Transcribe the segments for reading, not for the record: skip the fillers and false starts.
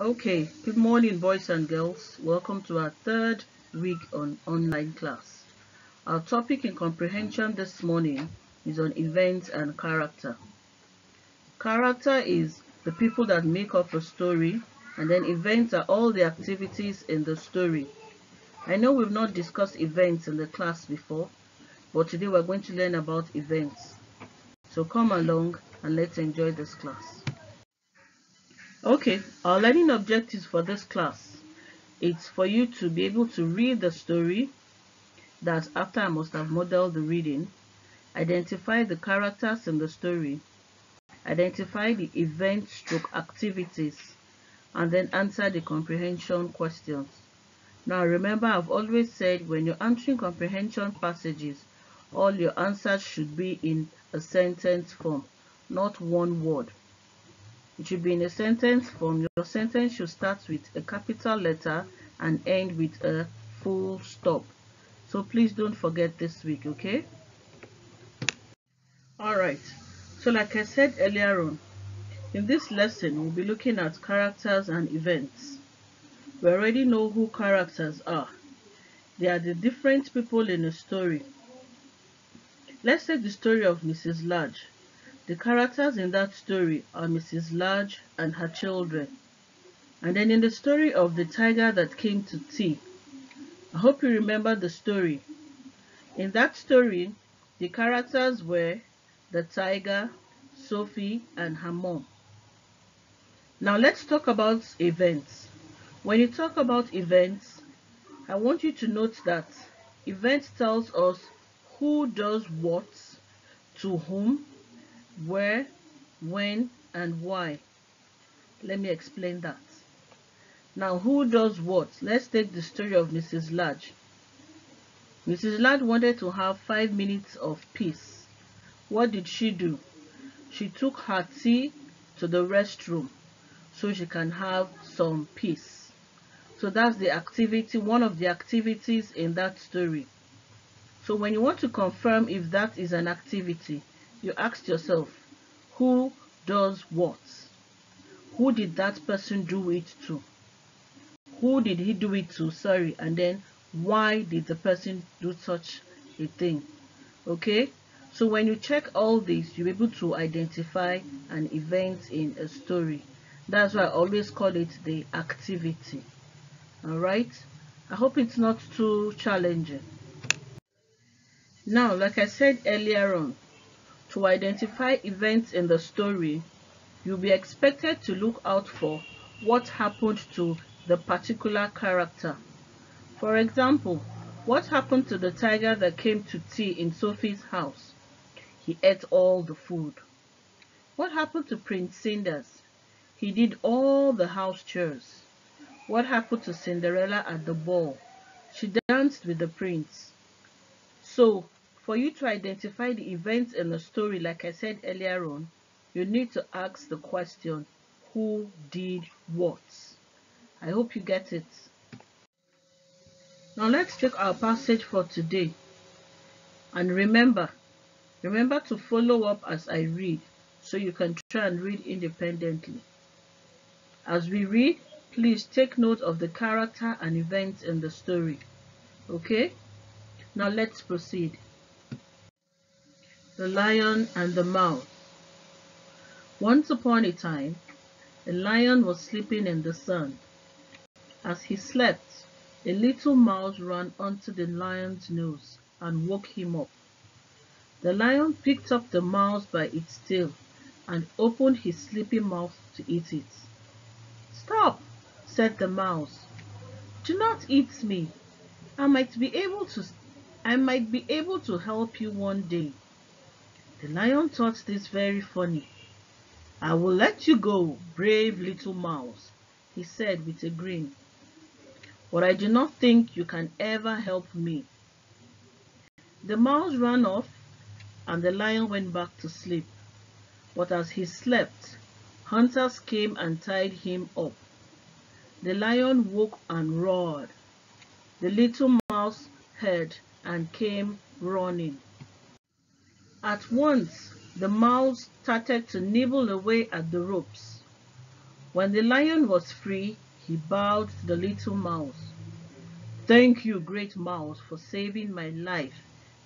Okay, good morning, boys and girls. Welcome to our third week on online class. Our topic in comprehension this morning is on events and character. Character is the people that make up a story, and then events are all the activities in the story. I know we've not discussed events in the class before, but today we're going to learn about events. So come along and let's enjoy this class. Okay, our learning objectives for this class. It's for you to be able to read the story. That after I must have modeled the reading, identify the characters in the story, identify the event stroke activities, and then answer the comprehension questions. Now remember, I've always said when you're answering comprehension passages, all your answers should be in a sentence form, not one word. It should be in a sentence form. Your sentence should start with a capital letter and end with a full stop. So please don't forget this week, okay? Alright, so like I said earlier on, in this lesson we'll be looking at characters and events. We already know who characters are. They are the different people in a story. Let's take the story of Mrs. Large. The characters in that story are Mrs. Large and her children. And then in the story of the tiger that came to tea, I hope you remember the story. In that story, the characters were the tiger, Sophie, and her mom. Now let's talk about events. When you talk about events, I want you to note that events tells us who does what, to whom, where, when, and why. Let me explain that. Now, who does what? Let's take the story of Mrs. Large. Mrs. Large wanted to have 5 minutes of peace. What did she do? She took her tea to the restroom so she can have some peace. So that's the activity, one of the activities in that story. So when you want to confirm if that is an activity, you ask yourself, who does what? Who did that person do it to? Who did he do it to? Sorry. And then why did the person do such a thing? Okay? So when you check all this, you're able to identify an event in a story. That's why I always call it the activity. Alright? I hope it's not too challenging. Now, like I said earlier on, to identify events in the story, you'll be expected to look out for what happened to the particular character. For example, what happened to the tiger that came to tea in Sophie's house? He ate all the food. What happened to Prince Cinders? He did all the house chores. What happened to Cinderella at the ball? She danced with the prince. So, for you to identify the events in the story, like I said earlier on, you need to ask the question, who did what? I hope you get it. Now let's check our passage for today. And remember to follow up as I read so you can try and read independently. As we read, please take note of the character and events in the story. Okay? Now let's proceed. The Lion and the Mouse. Once upon a time, a lion was sleeping in the sun. As he slept, a little mouse ran onto the lion's nose and woke him up. The lion picked up the mouse by its tail and opened his sleepy mouth to eat it. "Stop," said the mouse. "Do not eat me. I might be able to help you one day." The lion thought this very funny. "I will let you go, brave little mouse," he said with a grin. "But I do not think you can ever help me." The mouse ran off and the lion went back to sleep. But as he slept, hunters came and tied him up. The lion woke and roared. The little mouse heard and came running. At once, the mouse started to nibble away at the ropes. When the lion was free, he bowed to the little mouse. Thank you, great mouse, for saving my life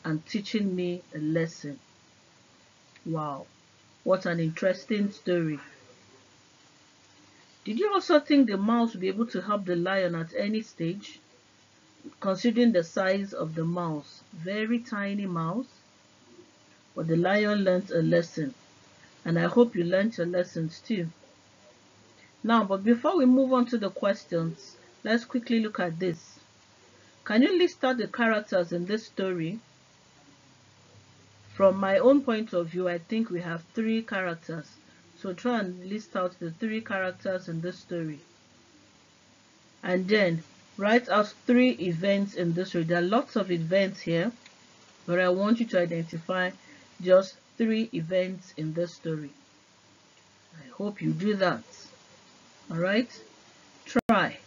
and teaching me a lesson. Wow, what an interesting story. Did you also think the mouse would be able to help the lion at any stage? Considering the size of the mouse, very tiny mouse, but the lion learnt a lesson, and I hope you learnt your lessons too. Now, but before we move on to the questions, let's quickly look at this. Can you list out the characters in this story? From my own point of view, I think we have 3 characters. So try and list out the 3 characters in this story. And then write out 3 events in this story. There are lots of events here, but I want you to identify just 3 events in this story. I hope you do that. Alright? Try.